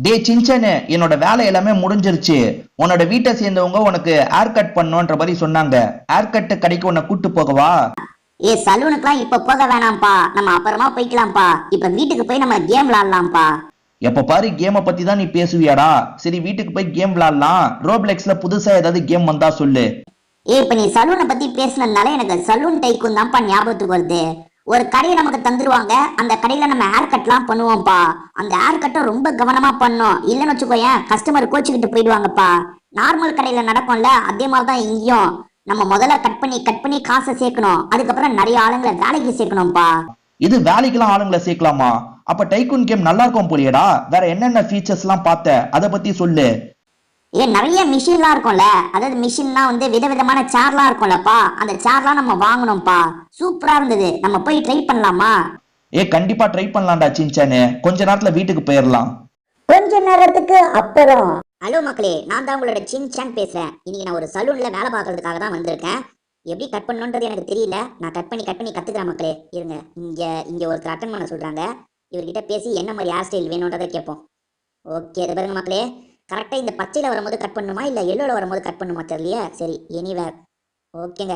டே சின்சனு, என்னோட வேலை எல்லாமே முடிஞ்சிருச்சு. உன்னோட வீட்டை சேர்ந்தவங்க உனக்கு ஹேர் கட் பண்ணுன்ற மாதிரி சொன்னாங்க. ஹேர் கட் கடைக்கு உன்னை கூட்டு போகவா? சலூனுக்குலாம் இப்ப போக வேணாம்ப்பா, நம்ம அப்புறமா போய்க்கலாம்ப்பா. இப்ப வீட்டுக்கு போய் நம்ம கேம் விளாடலாம்ப்பா. எப்ப பாரு கேமை பத்தி தான் நீ பேசுவியாடா? சரி, வீட்டுக்கு போய் கேம் விளாடலாம். ரோப்ளெக்ஸ்ல புதுசா ஏதாவது கேம் வந்தா சொல்லு. இப்ப நீ சலூனை பத்தி பேசுனதுனால எனக்கு சலூன் டைக்கும் தான்ப்பா ஞாபகத்துக்கு வருது. ஒரு கடையை நமக்கு தந்துருவாங்க, அந்த கடையில நம்ம ஹேர் கட்லாம் பண்ணுவோம்ப்பா. அந்த ஹேர் கட்டை ரொம்ப கவனமா பண்ணோம், இல்லைன்னு வச்சுக்கோயேன் கஸ்டமர் கோச்சுக்கிட்டு போயிடுவாங்கப்பா. நார்மல் கடையில நடக்கும்ல, அதே மாதிரிதான் இங்கேயும். நம்ம முதல்ல கட் பண்ணி காசை சேர்க்கணும், அதுக்கப்புறம் நிறைய ஆளுங்களை வேலைக்கு சேர்க்கணும்ப்பா. இது வேலைக்கெல்லாம் ஆளுங்களை சேர்க்கலாமா? அப்ப டைக்கூன் கேம் நல்லா இருக்கும் போலியடா. வேற என்னென்ன ஃபீச்சர்ஸ் எல்லாம் பார்த்த, அதை பத்தி சொல்லு. நிறைய மிஷின்லாம் இருக்கும்ல, அதாவது மிஷின்னா விதவிதமான சேர்லாம் இருக்கும்லப்பா, அந்த சேர்லாம் நம்ம வாங்கணும்ப்பா. சூப்பரா இருந்தது, நம்ம போய் ட்ரை பண்ணலாமா? கண்டிப்பா ட்ரை பண்ணலாம்டா சின்சானு. கொஞ்ச நேரத்துல வீட்டுக்கு போயிடலாம். கொஞ்ச நேரத்துக்கு அப்புறம். ஹலோ மக்களே, நான் தான் உங்களோட சின்சான் பேசுறேன். இன்னைக்கு நான் ஒரு சலூன்ல வேலை பார்க்கறதுக்காக தான் வந்திருக்கேன். எப்படி கட் பண்ணணுன்றது எனக்கு தெரியல, நான் கட் பண்ணி கத்துக்கிறேன் மக்களே. இருங்க, இங்க இங்க ஒருத்தர் அட்டன் பண்ண சொல்றாங்க. இவர்கிட்ட பேசி என்ன மாதிரி ஹேர் ஸ்டைல் வேணுன்றதை கேட்போம். ஓகே, இது பாருங்க மக்களே, கரெக்டாக இந்த பச்சையில் வரும்போது கட் பண்ணுமா இல்லை எல்லோவில் வரும்போது கட் பண்ணுமா தெரியலையே. சரி, எனிவேர். ஓகேங்க,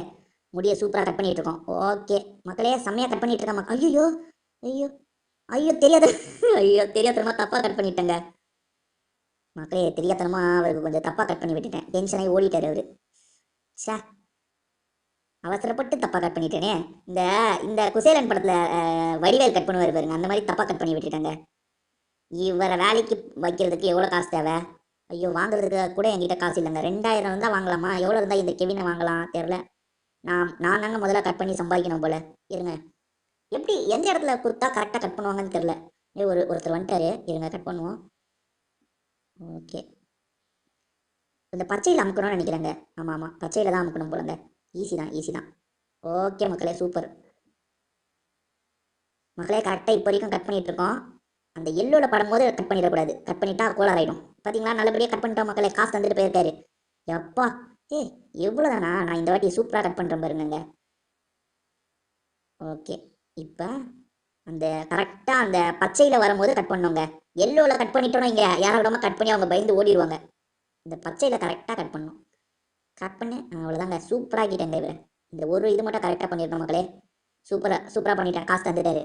முடிய சூப்பராக கட் பண்ணிட்டு இருக்கோம். ஓகே மக்களே, செம்மையாக கட் பண்ணிட்டு இருக்கோம். ஐயோ ஐயோ ஐயோ தெரியாத ஐயோ தெரியாதனமா தப்பாக கட் பண்ணிட்டேங்க மக்களே. தெரியாதனமா அவருக்கு கொஞ்சம் தப்பாக கட் பண்ணி விட்டுட்டேன். டென்ஷனாகி ஓடிட்டார் அவரு. சே, அவசரப்பட்டு தப்பாக கட் பண்ணிட்டேனே. இந்த இந்த குசேலன் படத்தில் வடிவேல் கட் பண்ணுவார் பாருங்க, அந்த மாதிரி தப்பாக கட் பண்ணி விட்டுட்டேங்க. இவரை வேலைக்கு வைக்கிறதுக்கு எவ்வளோ காசு தேவை? ஐயோ, வாங்குறதுக்கு கூட என்கிட்ட காசு இல்லைங்க. 2000 இருந்தால் வாங்கலாமா? எவ்வளோ இருந்தால் இந்த கெவினை வாங்கலாம் தெரில. நான் தாங்க முதல்ல கட் பண்ணி சம்பாதிக்கணும் போல. இருங்க, எப்படி எந்த இடத்துல கொடுத்தா கரெக்டாக கட் பண்ணுவாங்கன்னு தெரில. ஒருத்தர் வந்துட்டாரு, இருங்க கட் பண்ணுவோம். ஓகே, இந்த பச்சையில் அமுக்கணும்னு நினைக்கிறேங்க. ஆமாம், பச்சையில் தான் அமுக்கணும் போலங்க. ஈஸி தான். ஓகே மக்களே, சூப்பர் மக்களே. கரெக்டாக இப்போ வரைக்கும் கட் பண்ணிட்டு இருக்கோம். அந்த எல்லோவில் படும்போது கட் பண்ணிடக்கூடாது, கட் பண்ணிட்டா கோளாறாயிடும். பார்த்தீங்களா, நல்லபடியாக கட் பண்ணிட்டோம் மக்களே. காசு தந்துட்டு போயிருக்காரு. எப்பா, எவ்வளோதானா? நான் இந்த வாட்டி சூப்பராக கட் பண்ணுறேன் பாருங்க. ஓகே, இப்போ அந்த கரெக்டாக அந்த பச்சையில் வரும்போது கட் பண்ணுங்க. எல்லோவில் கட் பண்ணிட்டோம், இங்கே யாரோட கட் பண்ணி அவங்க பயந்து ஓடிடுவாங்க. இந்த பச்சையில் கரெக்டாக கட் பண்ணணும். கட் பண்ணி அவ்வளோதாங்க, சூப்பராகிட்டேங்க. இந்த ஒரு இது மட்டும் கரெக்டாக பண்ணிடணும் மக்களே. சூப்பராக பண்ணிட்டேன். காசு தந்துட்டாரு.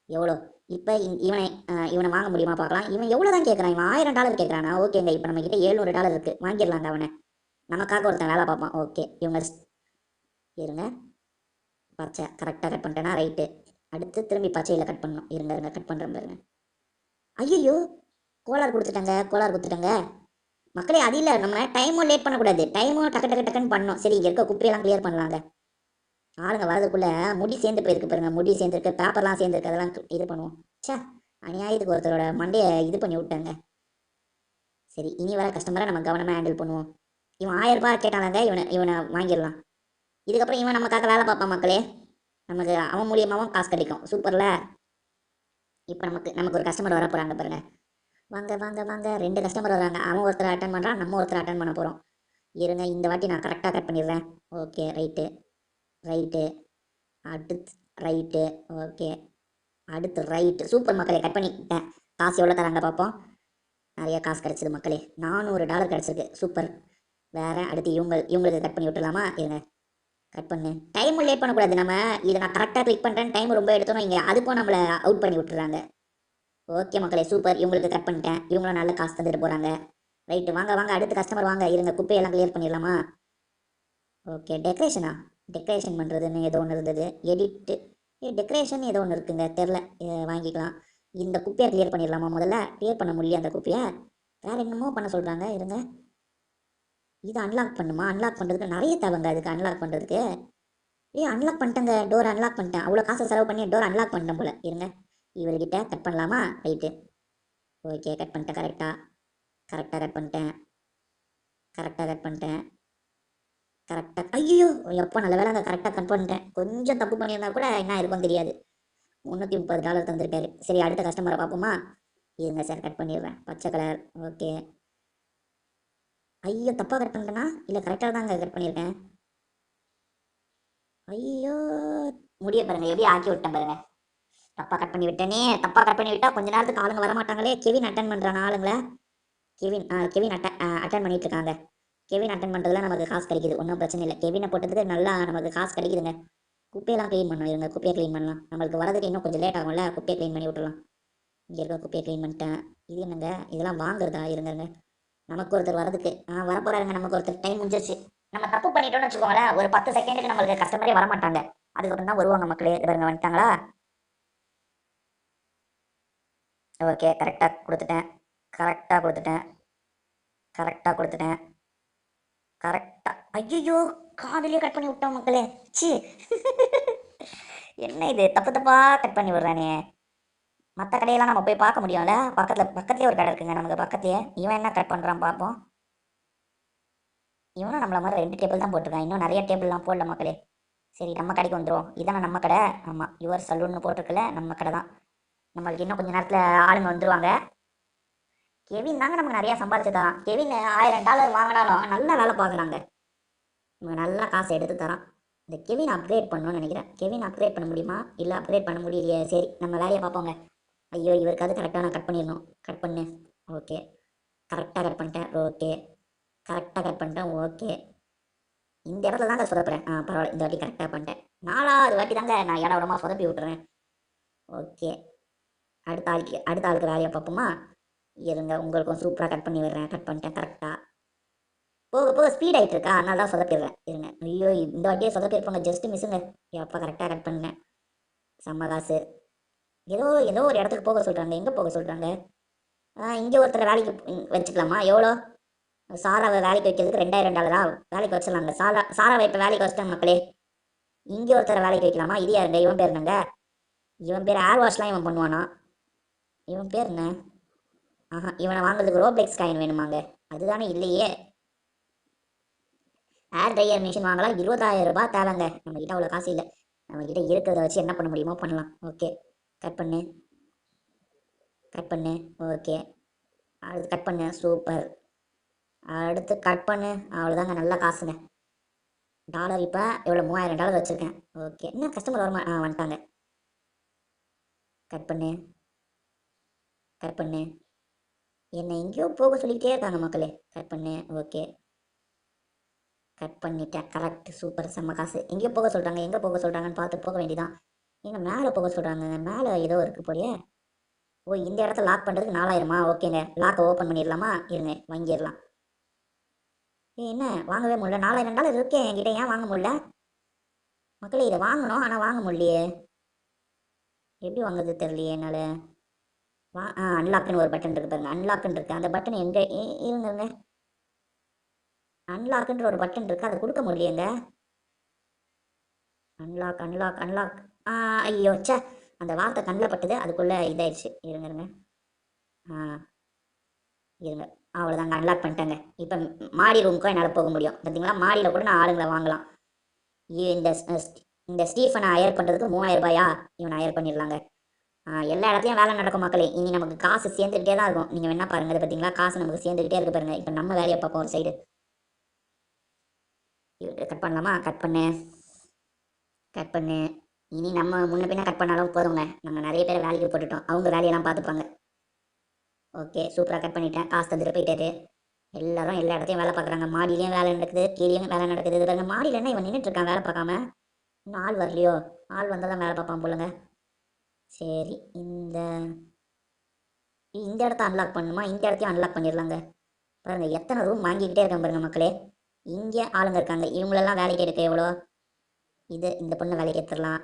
எவ்வளோ? இப்போ இவனை வாங்க முடியுமா பார்க்கலாம். இவன் எவ்வளோ தான் கேட்குறான்? இவன் $1000 கேட்குறானா? ஓகேங்க, இப்போ நம்ம கிட்ட $700 இருக்குது, வாங்கிடலாங்க அவனை. நமக்காக ஒருத்தன் வேலை பார்ப்பான். ஓகே, இவங்க இருங்க. பச்சை கரெக்டாக கட் பண்ணிட்டேன்னா ரைட்டு. அடுத்து திரும்பி பச்சையில் கட் பண்ணணும். இருங்க கட் பண்ணுறேன் பாருங்க. ஐயோ, கோளாறு கொடுத்துட்டாங்க மக்களே. அது இல்லை, நம்ம டைமும் லேட் பண்ணக்கூடாது, டைமும் டக்குன்னு பண்ணணும். சரி, இங்கே இருக்க குப்பையெல்லாம் கிளியர் பண்ணலாங்க. ஆளுங்க வரதுக்குள்ள முடி சேர்ந்து போயிருக்கு பாருங்க. முடி சேர்ந்துருக்கு, பேப்பர்லாம் சேர்ந்துருக்கு, அதெல்லாம் இது பண்ணுவோம். சே, அநியாயத்துக்கு ஒருத்தரோட மண்டையை இது பண்ணி விட்டாங்க. சரி, இனி வர கஸ்டமரை நம்ம கவனமாக ஹேண்டில் பண்ணுவோம். இவன் $1000 கேட்டானாங்க, இவனை வாங்கிடலாம். இதுக்கப்புறம் இவன் நமக்காக வேலை பார்ப்பான் மக்களே. நமக்கு அவன் மூலியமாகவும் காசு கிடைக்கும். சூப்பர்ல. இப்போ நமக்கு ஒரு கஸ்டமர் வர போகிறாங்க பாருங்க. வாங்க 2 கஸ்டமர் வராங்க. அவன் ஒருத்தர் அட்டன் பண்ணுறான், நம்ம ஒருத்தர் அட்டன் பண்ண போகிறோம். இருங்க, இந்த வாட்டி நான் கரெக்டாக கட் பண்ணிடுறேன். Okay, right. அடுத்து ரைட்டு. ஓகே, அடுத்து ரைட்டு. சூப்பர் மக்களே, கட் பண்ணிட்டேன். காசு எவ்வளோ தராங்க பார்ப்போம். நிறைய காசு கிடச்சிது மக்களே, $400 கிடச்சிருக்கு. சூப்பர். வேறு அடுத்து இவங்களுக்கு கட் பண்ணி விட்டுலாமா? இருங்க, கட் பண்ணு. டைமும் லேட் பண்ணக்கூடாது. நம்ம இதை நான் கரெக்டாக கிளிக் பண்ணுறேன், டைம் ரொம்ப எடுத்தோம் இங்கே, அதுக்கும் நம்மளை அவுட் பண்ணி விட்டுறாங்க. ஓகே மக்களே, சூப்பர். இவங்களுக்கு கட் பண்ணிட்டேன், இவங்களும் நல்ல காசு தந்துட்டு போகிறாங்க. ரைட்டு, வாங்க அடுத்த கஸ்டமர் வாங்க. இருங்க, குப்பையெல்லாம் கிளியர் பண்ணிடலாமா? ஓகே, டெக்கரேஷன் பண்ணுறதுன்னு ஏதோ ஒன்று இருந்தது. எடிட்டு டெக்கரேஷன் ஏதோ ஒன்று இருக்குங்க, தெரில. வாங்கிக்கலாம். இந்த குப்பையை கிளியர் பண்ணிடலாமா? முதல்ல கிளியர் பண்ண முடியல அந்த குப்பையை. வேறு என்னமோ பண்ண சொல்கிறாங்க. இருங்க, இது அன்லாக் பண்ணுமா? அன்லாக் பண்ணுறதுக்கு நிறைய தேவைங்க. அதுக்கு அன்லாக் பண்ணுறதுக்கு அன்லாக் பண்ணிட்டேங்க. டோர் அன்லாக் பண்ணிட்டேன். அவ்வளோ காசை செலவு பண்ணி டோர் அன்லாக் பண்ணிட்டேன் போல. இருங்க, இவர்கிட்ட கட் பண்ணலாமா? ரைட்டு. ஓகே, கட் பண்ணிட்டேன். கரெக்டாக கட் பண்ணிட்டேன். ஐயோ, எப்போ நல்ல வேலை, கரெக்டாக கட் பண்ணிட்டேன். கொஞ்சம் தப்பு பண்ணியிருந்தா கூட என்ன இருக்கும் தெரியாது. $330 தந்திருக்காரு. சரி, அடுத்த கஸ்டமரை பார்ப்போமா? இருங்க சார், கட் பண்ணிடுறேன். பச்சை கலர். ஓகே. ஐயோ, தப்பாக கட் பண்ணிட்டேனா இல்லை கரெக்டாக தாங்க கட் பண்ணியிருக்கேன்? ஐயோ, முடிய பாருங்க, எப்படி ஆக்கி விட்டேன் பாருங்க. தப்பாக கட் பண்ணி விட்டேனே. தப்பாக கட் பண்ணி விட்டா கொஞ்ச நேரத்துக்கு ஆளுங்க வரமாட்டாங்களே. கெவின் அட்டன் பண்ணுறான் ஆளுங்களை. கெவின் அட்டன் பண்ணிட்டு இருக்காங்க. கெவின் அட்டன் பண்ணுறதுல நமக்கு காசு கிடைக்குது, ஒன்றும் பிரச்சனை இல்லை. கெவினை போட்டதுக்கு நல்லா நமக்கு காசு கிடைக்குதுங்க. குப்பையெல்லாம் க்ளீன் பண்ணணும், இருங்க குப்பையை க்ளீன் பண்ணலாம். நம்மளுக்கு வரதுக்கு இன்னும் கொஞ்சம் லேட் ஆகும்ல, குப்பையை க்ளீன் பண்ணி விட்டுறலாம். இங்கே இருக்க குப்பையை க்ளீன் பண்ணிட்டேன். இது என்னங்க இதெல்லாம் வாங்குறதா? இருங்க, நமக்கு ஒருத்தர் வரதுக்கு வரப்போறாருங்க. நமக்கு ஒருத்தர் டைம் முடிஞ்சிருச்சு. நம்ம தப்பு பண்ணிட்டோம்னு வச்சுக்கோங்களேன், ஒரு 10 செகண்டுக்கு நம்மளுக்கு கஸ்டமரே வரமாட்டாங்க. அதுக்கப்புறம் தான் வருவாங்க மக்களே. இது பாருங்க வந்துட்டாங்களா? ஓகே, கரெக்டாக கொடுத்துட்டேன், கரெக்டாக கொடுத்துட்டேன், கரெக்டாக கொடுத்துட்டேன், கரெக்டாக. ஐயோ, காதலியே கட் பண்ணி விட்டோம் மக்களே. சி என்ன இது தப்பு தப்பா கட் பண்ணி விடுறானே. மற்ற கடையெல்லாம் நம்ம போய் பார்க்க முடியும்ல, பக்கத்துலேயே ஒரு கடை இருக்குங்க நமக்கு பக்கத்துலேயே. இவன் என்ன கட் பண்ணுறான் பார்ப்போம். இவனும் நம்மள மாதிரி 2 டேபிள் தான் போட்டிருக்கான், இன்னும் நிறைய டேபிள்லாம் போடல மக்களே. சரி, நம்ம கடைக்கு வந்துடும். இதானே நம்ம கடை. ஆமாம், யுவர் சலூன்னு போட்டிருக்கல, நம்ம கடை தான். நம்மளுக்கு இன்னும் கொஞ்சம் நேரத்தில் ஆளுங்க வந்துடுவாங்க. கெவின் தாங்க நமக்கு நிறையா சம்பாதிச்சு தரான். கெவின் $1000 வாங்கினாலும் நல்லா வேலை பார்க்குறாங்க, நமக்கு நல்லா காசு எடுத்து தரான். இந்த கெவின் அப்கிரேட் பண்ணணும்னு நினைக்கிறேன். கெவின் அப்கிரேட் பண்ண முடியுமா? இல்லை அப்கிரேட் பண்ண முடியலையே. சரி, நம்ம வேலையை பார்ப்போங்க. ஐயோ, இவருக்கு அது கரெக்டாக நான் கட் பண்ணிடணும். கட் பண்ணு. ஓகே, கரெக்டாக கட் பண்ணிட்டேன். ஓகே, கரெக்டாக கட் பண்ணிட்டேன். ஓகே, இந்த இடத்துல தாங்க சொதப்புறேன். பரவாயில்ல, இந்த வாட்டி கரெக்டாக பண்ணிட்டேன். 4வது வாட்டி தாங்க நான் இடம் விடமா சொதப்பி விட்டுறேன். ஓகே, அடுத்த ஆளுக்கு வேலையை பார்ப்போமா? இருங்க, உங்களுக்கும் சூப்பராக கட் பண்ணி விடுறேன். கட் பண்ணிட்டேன் கரெக்டாக. போக போக ஸ்பீட் ஆகிட்டு இருக்கா, அதனால தான் சொதப்பிடுறேன். இருங்க, ஐயோ இந்த வாட்டியே சொதப்பிருப்பாங்க, ஜஸ்ட் மிஸ்ஸுங்க. எப்போ கரெக்டாக கட் பண்ணேன். செம்ம காசு. ஏதோ ஒரு இடத்துக்கு போக சொல்கிறாங்க. எங்கே போக சொல்கிறாங்க? இங்கே ஒருத்தர் வேலைக்கு வச்சுக்கலாமா? எவ்வளோ? சாராவை வேலைக்கு வைக்கிறதுக்கு $2000 வேலைக்கு வச்சிடலாங்க. சாராவை இப்போ வேலைக்கு வச்சிட்டாங்க மக்களே. இங்கே ஒருத்தர் வேலைக்கு வைக்கலாமா? இது யாருங்க? இவன் பேர் என்னங்க? இவன் பேர் ஏர் வாஷ்லாம் இவன் பண்ணுவானா? இவன் பேர் என்ன? இவனை வாங்குறதுக்கு ரோப்ளெக்ஸ் காயின் வேணுமாங்க? அதுதானே இல்லையே. ஏர் ட்ரையர் மிஷின் வாங்கலாம், $20,000 தேவைங்க. நம்மக்கிட்ட அவ்வளோ காசு இல்லை. நம்மக்கிட்ட இருக்கிறத வச்சு என்ன பண்ண முடியுமோ பண்ணலாம். ஓகே, கட் பண்ணு. ஓகே, அடுத்து கட் பண்ணு. சூப்பர். அடுத்து கட் பண்ணு. அவ்வளோதாங்க, நல்ல காசுங்க. டாலர் இப்போ எவ்வளோ? $3000 வச்சுருக்கேன். ஓகே, என்ன கஸ்டமர் வருமா? வந்துட்டாங்க. கட் பண்ணு. என்னை எங்கேயோ போக சொல்லிக்கிட்டே இருக்காங்க மக்களே. கட் பண்ணு. ஓகே, கட் பண்ணிட்டேன். கரெக்ட், சூப்பர், செம்ம காசு. எங்கேயோ போக சொல்கிறாங்க, எங்கே போக சொல்கிறாங்கன்னு பார்த்து போக வேண்டியதான். எங்கே மேலே போக சொல்கிறாங்க? மேலே ஏதோ இருக்குது போலியே. ஓ, இந்த இடத்த லாக் பண்ணுறதுக்கு 4000. ஓகேங்க, லாக்கை ஓப்பன் பண்ணிடலாமா? இருங்க, வாங்கிடலாம். என்ன வாங்கவே முடியல? $4000 இருக்கே என்கிட்ட, ஏன் வாங்க முடியல மக்களே? இதை வாங்கணும், ஆனால் வாங்க முடியலையே. எப்படி வாங்குறது தெரியலையே என்னால். அன்லாக்குன்னு ஒரு பட்டன் இருக்குது பாருங்க, அன்லாக்குன்னு இருக்குது. அந்த பட்டன் எங்கே? இருங்க, அன்லாக்குன்ற ஒரு பட்டன் இருக்குது, அதை கொடுக்க முடியலையேங்க. அன்லாக். ஐயோ சே, அந்த வார்த்தை கண்ணில் பட்டது, அதுக்குள்ளே இதாயிடுச்சு. இருங்க. இருங்க, அவ்வளோதாங்க, அன்லாக் பண்ணிட்டேங்க. இப்போ மாடி ரூமுக்கும் என்னால் போக முடியும். பார்த்தீங்களா, மாடியில் கூட நான் ஆளுங்களை வாங்கலாம். இந்த ஸ்டீஃபனை ஹயர் பண்ணுறதுக்கு $3000 இவனை ஹயர் பண்ணிடலாங்க. எல்லா இடத்துலையும் வேலை நடக்கும் மக்களே. இனி நமக்கு காசு சேர்ந்துக்கிட்டே தான் இருக்கும். நீங்கள் வேணா பாருங்க, அது பார்த்தீங்களா, காசு நமக்கு சேர்ந்துக்கிட்டே இருக்கு பாருங்க. இப்போ நம்ம வேலையை பார்ப்போம் ஒரு சைடு. கட் பண்ணலாமா? கட் பண்ணு. இனி நம்ம முன்ன பின்ன கட் பண்ணாலும் போதுங்க. நம்ம நிறைய பேர் வேலைக்கு போட்டுட்டோம், அவங்க வேலையெல்லாம் பார்த்துப்பாங்க. ஓகே, சூப்பராக கட் பண்ணிட்டேன். காசு தந்துட்டு போயிட்டாரு. எல்லாரும் எல்லா இடத்தையும் வேலை பார்க்குறாங்க. மாடியிலையும் வேலை நடக்குது, கீழேயும் வேலை நடக்குது. இது பாருங்க, மாடியில் என்ன இவன் நின்றுட்டு இருக்கான் வேலை பார்க்காம? இன்னும் ஆள் வரலையோ? ஆள் வந்தால் தான் வேலை பார்ப்பான் போலுங்க. சரி, இந்த இடத்த அன்லாக் பண்ணணுமா? இந்த இடத்தையும் அன்லாக் பண்ணிடலாங்க. பாருங்கள், எத்தனை ரூம் வாங்கிக்கிட்டே இருக்கேன் பாருங்கள் மக்களே. இங்கே ஆளுங்க இருக்காங்க, இவங்களெல்லாம் வேலைக்கு எடுக்க எவ்வளோ? இந்த பொண்ணை வேலைக்கு எடுத்துடலாம்.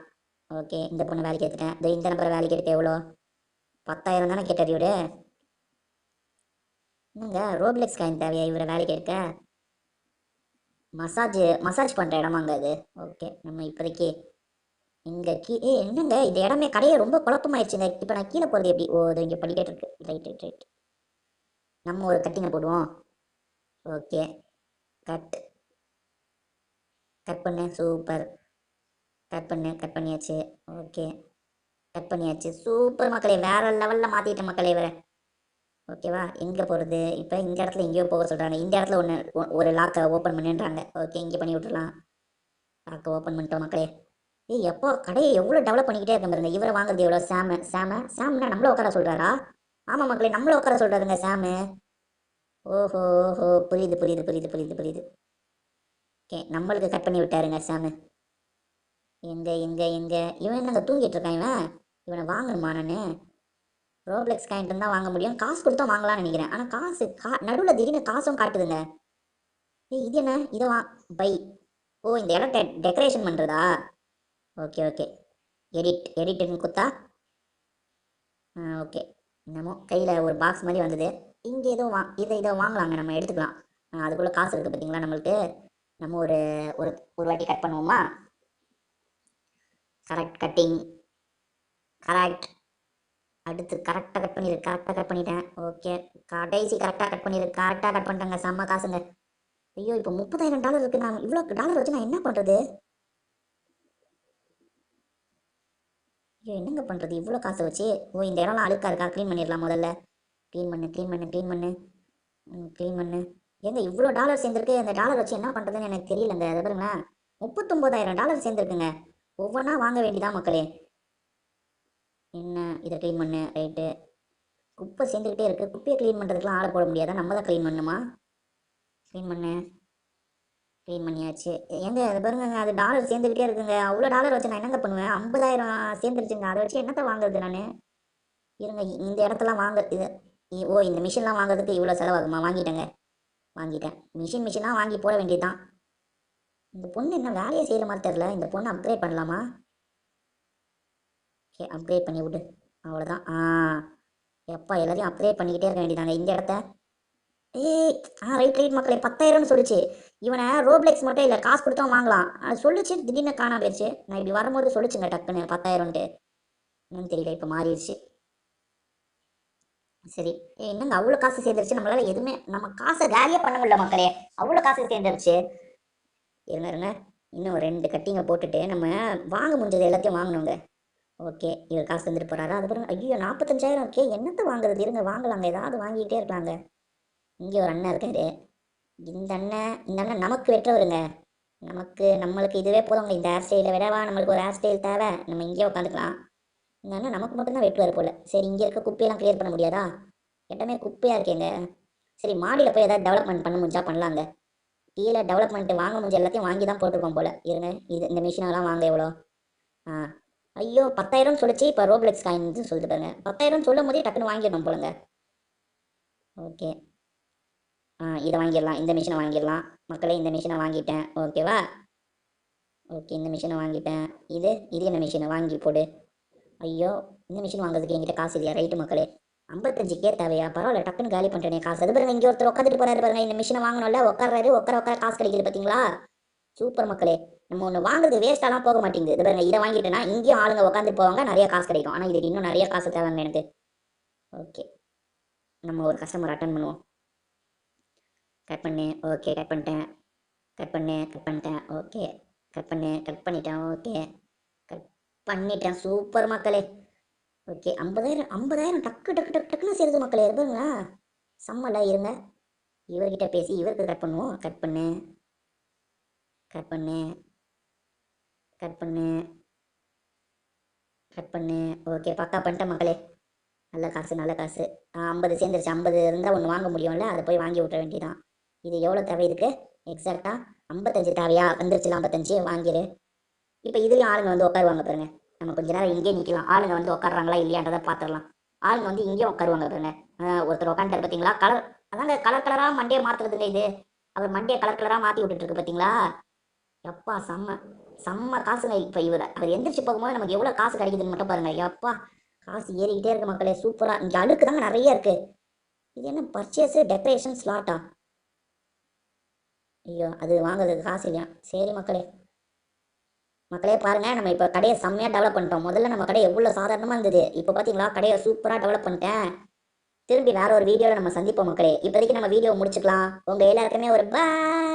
ஓகே, இந்த பொண்ணை வேலைக்கு எடுத்துட்டேன். இந்த நம்பரை வேலைக்கு எடுக்க எவ்வளோ? 10,000 தானே கேட்டார் இவரு. என்னங்க ரோப்ளெக்ஸ் காயின் தேவையா இவரை வேலைக்கு எடுக்க? மசாஜ் பண்ணுற இடமாங்க அது. ஓகே, நம்ம இப்போதைக்கு இங்கே என்னங்க இந்த இடமே கடையை ரொம்ப குழப்பமாயிடுச்சுங்க. இப்போ நான் கீழே போகிறது எப்படி? இது இங்கே படிக்கட்டு இருக்கு. ரைட். நம்ம ஒரு கட்டிங்கை போடுவோம். ஓகே, கட் பண்ணு. சூப்பர், கட் பண்ணியாச்சு. ஓகே, கட் பண்ணியாச்சு. சூப்பர் மக்களே, வேற லெவலில் மாற்றிட்டேன் மக்களே இவரை. ஓகேவா? எங்கே போகிறது இப்போ? இந்த இடத்துல எங்கேயோ போக சொல்கிறாங்க. இந்த இடத்துல ஒரு லாக்கை ஓப்பன் பண்ணுன்றாங்க. ஓகே, இங்கே பண்ணி விட்டுடலாம். லாக்கை ஓப்பன் பண்ணிட்டோம் மக்களே. எப்போ கடையை எவ்வளோ டெவலப் பண்ணிக்கிட்டே இருக்க பாருங்க. இவரை வாங்குறது எவ்வளோ? சாம்னா நம்மள உட்கார சொல்கிறாரா? ஆமாம் மக்களே, நம்மள உட்கார சொல்கிறாருங்க சாமு. ஓஹோ ஓஹோ, புரியுது புரியுது புரியுது புரியுது புரியுது. ஓகே, நம்மளுக்கு கட் பண்ணி விட்டாருங்க சாமு. எங்க எங்க எங்க இவன் என்னங்க தூங்கிட்டு இருக்கான் இவன்? இவனை வாங்கணுமா நானு? ரோப்ளெக்ஸ் காயின் தான் வாங்க முடியும், காசு கொடுத்தா வாங்கலாம்னு நினைக்கிறேன். ஆனால் காசு நடுவில் திடீர்னு காசும் காட்டுதுங்க. ஏய், இது என்ன இதை பை. ஓ, இந்த இடம் டெக்கரேஷன் பண்ணுறதா? Okay okay. எடிட்னு குத்தா. ஓகே. என்னமோ கையில் ஒரு பாக்ஸ் மாதிரி வந்தது. இங்கே ஏதோ இதை வாங்கலாங்க, நம்ம எடுத்துக்கலாம். அதுக்குள்ளே காசு இருக்குது பார்த்தீங்களா நம்மளுக்கு. நம்ம ஒரு ஒரு ஒரு வாட்டி கட் பண்ணுவோமா? Correct cutting. கரெக்ட். அடுத்து கரெக்டாக கட் பண்ணிட்டேன். ஓகே, கடைசி கரெக்டாக கட் பண்ணிட்டேங்க. செம்ம காசுங்க. ஐயோ, இப்போ $30,000 இருக்குது. நான் இவ்வளோ டாலர் வச்சு நான் என்ன பண்ணுறது? ஐயோ, என்னங்க பண்ணுறது இவ்வளோ காசை வச்சு? ஓ, இந்த இடம்லாம் அழுக்கா இருக்கா? க்ளீன் பண்ணிடலாம் முதல்ல. க்ளீன் பண்ணு க்ளீன் பண்ணு க்ளீன் பண்ணு க்ளீன் பண்ணு. எங்க இவ்வளோ டாலர் சேர்ந்துருக்கு? அந்த டாலர் வச்சு என்ன பண்ணுறதுன்னு எனக்கு தெரியலங்க. அதை பாருங்களேன், $39,000 சேர்ந்துருக்குங்க. ஒவ்வொன்றா வாங்க வேண்டியதான் மக்களே. என்ன, இதை க்ளீன் பண்ணு. ரைட்டு. குப்பை சேர்ந்துக்கிட்டே இருக்குது. குப்பையை க்ளீன் பண்ணுறதுக்குலாம் ஆளை போட முடியாதா? நம்ம தான் க்ளீன் பண்ணுமா? க்ளீன் பண்ணு. க்ளீன் பண்ணியாச்சு. ஏங்க அது பாருங்க, அது டாலர் சேர்ந்துக்கிட்டே இருக்குங்க. அவ்வளோ டாலர் வச்சு நான் என்னங்க பண்ணுவேன்? 50,000 சேர்ந்துருச்சுங்க. அதை வச்சு என்னத்த வாங்குறது நான்? இருங்க, இந்த இடத்தெல்லாம் வாங்க இது. ஓ, இந்த மிஷின்லாம் வாங்குறதுக்கு இவ்வளோ செலவாகுமா? வாங்கிட்டேன். மிஷினாக வாங்கி போட வேண்டியதுதான். இந்த பொண்ணு என்ன வேலையை செய்கிற மாதிரி தெரில. இந்த பொண்ணை அப்கிரேட் பண்ணலாமா? ஓகே, அப்கிரேட் பண்ணி விடு. அவ்வளோதான். எப்பா, எல்லாத்தையும் அப்கிரேட் பண்ணிக்கிட்டே இருக்க வேண்டியதாங்க இந்த இடத்த. ஏய், ரைட் மக்களே, 10,000ன்னு சொல்லிச்சு. இவனை ரோப்ளெக்ஸ் மட்டும் இல்லை, காசு கொடுத்தா வாங்கலாம் அது சொல்லிச்சு. திடீர்னு காணாம போயிடுச்சு. நான் இப்படி வரும்போது சொல்லிச்சுங்க டக்குன்னு 10,000ன்ட்டு. என்னன்னு தெரியல, இப்போ மாறிடுச்சு. சரி. என்னங்க அவ்வளோ காசு சேர்ந்துருச்சு? நம்மளால எதுவுமே நம்ம காசை வேலையே பண்ண முடியல மக்களே. அவ்வளோ காசு சேர்ந்துருச்சு. இருங்க, இன்னும் 2 கட்டிங்கை போட்டுட்டு நம்ம வாங்க முடிஞ்சது எல்லாத்தையும் வாங்கணுங்க. ஓகே, இவர் காசு தந்துட்டு போறாரா? அது பாருங்க. ஐயோ, 45,000 இருக்கே. என்னத்தை வாங்குறது? இருங்க, வாங்கலாங்க. ஏதாவது வாங்கிக்கிட்டே இருக்கலாங்க. இங்கே ஒரு அண்ணன் இருக்காரு. இந்த அண்ணன் நமக்கு வெற்றவருங்க. நம்மளுக்கு இதுவே போதுங்க. இந்த ஹேர் ஸ்டைலை விடவா நம்மளுக்கு ஒரு ஹேர் ஸ்டைல் தேவை? நம்ம இங்கேயே உட்காந்துக்கலாம். இந்த அண்ணன் நமக்கு மட்டும்தான் வெட்டுவார் போல. சரி, இங்கே இருக்க குப்பையெல்லாம் கிளியர் பண்ண முடியாதா? இடமே குப்பையாக இருக்கேங்க. சரி, மாடியில் போய் ஏதாவது டெவலப்மெண்ட் பண்ண முடிஞ்சா பண்ணலாங்க. கீழே டெவலப்மெண்ட் வாங்க முடிஞ்ச எல்லாத்தையும் வாங்கி தான் போட்டிருக்கோம் போல. இருங்க, இந்த மிஷினெல்லாம் வாங்க எவ்வளோ? ஆ ஐயோ, 10,000 சொல்லிச்சு. இப்போ ரோப்ளெக்ஸ் காயின்னு சொல்லிட்டு பாருங்க. 10,000 சொல்லும் போதே டக்குன்னு வாங்கிடணும் போலங்க. ஓகே. இதை வாங்கிடலாம். இந்த மிஷினை வாங்கிடலாம் மக்களே. இந்த மிஷினை வாங்கிட்டேன். ஓகேவா? ஓகே, இந்த மிஷினை வாங்கிட்டேன். இது என்ன மிஷினை வாங்கி போடு. ஐயோ, இந்த மிஷின் வாங்குறதுக்கு என்கிட்ட காசு இல்லையா? ரைட்டு மக்களே. 55K தேவையா? பரவாயில்ல, டக்குன்னு காலி பண்ணுறேனே காசு. அது பாருங்க, இங்கே ஒருத்தர் உட்காந்துட்டு போறாரு பாருங்க. இந்த மிஷினை வாங்கணும்ல, உட்காராரு. உட்கார காசு கிடைக்குது பார்த்தீங்களா? சூப்பர் மக்களே. நம்ம ஒன்று வாங்குறது வேஸ்ட்டாலாம் போக மாட்டேங்குது. இது பாருங்க, இதை வாங்கிட்டேன்னா இங்கேயும் ஆளுங்க உட்காந்துட்டு போவாங்க, நிறைய காசு கிடைக்கும். ஆனால் இதுக்கு இன்னும் நிறைய காசு தேவைங்க எனக்கு. ஓகே, நம்ம ஒரு கஸ்டமர் அட்டன் பண்ணுவோம். கட் பண்ணு. ஓகே, கட் பண்ணிட்டேன். ஓகே, கட் பண்ணிட்டேன். ஓகே, கட் பண்ணிட்டேன். சூப்பர் மக்களே. ஓகே, 50,000 டக்குன்னு சேருது மக்களே. இருப்பாங்களா? செம்மல. இருங்க, இவர்கிட்ட பேசி இவருக்கு கட் பண்ணுவோம். கட் பண்ணு. ஓகே, பக்கா பண்ணிட்டேன் மக்களே. நல்ல காசு. 50 சேர்ந்துருச்சு. 50 இருந்தால் ஒன்று வாங்க முடியும்ல, அதை போய் வாங்கி விட்ற வேண்டியதான். இது எவ்வளோ தேவை இதுக்கு? எக்ஸாக்டாக 55 தேவையா? வந்துருச்சுல 55. வாங்கிடு. இப்போ இதுலேயும் ஆளுங்க வந்து உட்காருவாங்க பாருங்க. நம்ம கொஞ்ச நேரம் இங்கே நிற்கலாம். ஆளுங்க வந்து உட்காடுறாங்களா இல்லையான்றதை பார்த்துடலாம். ஆளுங்க வந்து இங்கேயும் உட்காருவாங்க பாருங்க. ஒருத்தர் உட்காந்துட்டார் பார்த்தீங்களா? கலராக மண்டையை மாற்றுறதுங்க இது. அவர் மண்டையை கலராக மாற்றி விட்டுட்டு இருக்கு பார்த்தீங்களா? எப்பா, செம்ம காசுங்க. இப்போ அவர் எந்திரிச்சு போகும்போது நமக்கு எவ்வளோ காசு கிடைக்குதுன்னு மட்டும் பாருங்க. எப்பா, காசு ஏறிக்கிட்டே இருக்கு மக்களே. சூப்பராக. இங்கே அழுக்கு தாங்க நிறைய இருக்கு. இது என்ன பர்ச்சேஸு டெக்கரேஷன் ஸ்லாட்டா? ஐயோ, அது வாங்குறதுக்கு காசு இல்லையா? சரி மக்களே பாருங்க, நம்ம இப்போ கடையை செம்மையாக டெவலப் பண்ணிட்டோம். முதல்ல நம்ம கடை எவ்வளோ சாதாரணமாக இருந்தது. இப்போ பார்த்தீங்களா, கடையை சூப்பராக டெவலப் பண்ணிட்டேன். திரும்பி வேற ஒரு வீடியோவில் நம்ம சந்திப்போம் மக்களே. இப்போதைக்கு நம்ம வீடியோ முடிச்சுக்கலாம். உங்கள் எல்லாருக்குமே ஒரு பாய்.